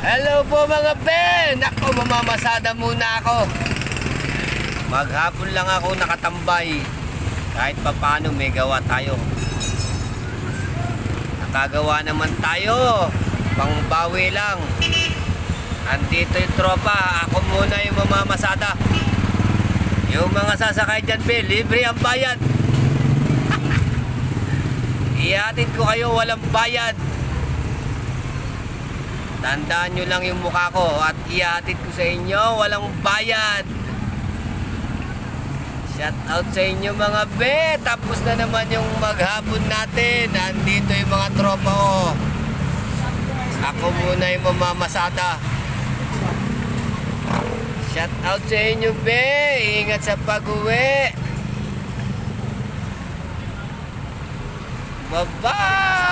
Hello po mga Ben! Ako, mamamasada muna ako. Maghapon lang ako nakatambay. Kahit papaano may gawa tayo. Nakagawa naman tayo. Pangbawi lang. Andito yung tropa. Ako muna yung mamamasada. Yung mga sasakay dyan, Ben, libre ang bayad. Ihatid ko kayo walang bayad. Tandaan nyo lang yung mukha ko at ihatid ko sa inyo walang bayad. Shout out sa inyo mga be. Tapos na naman yung maghapon natin. Nandito yung mga tropa ko. Ako muna yung mamamasada. Shout out sa inyo be. Ingat sa pag-uwi. Bye-bye.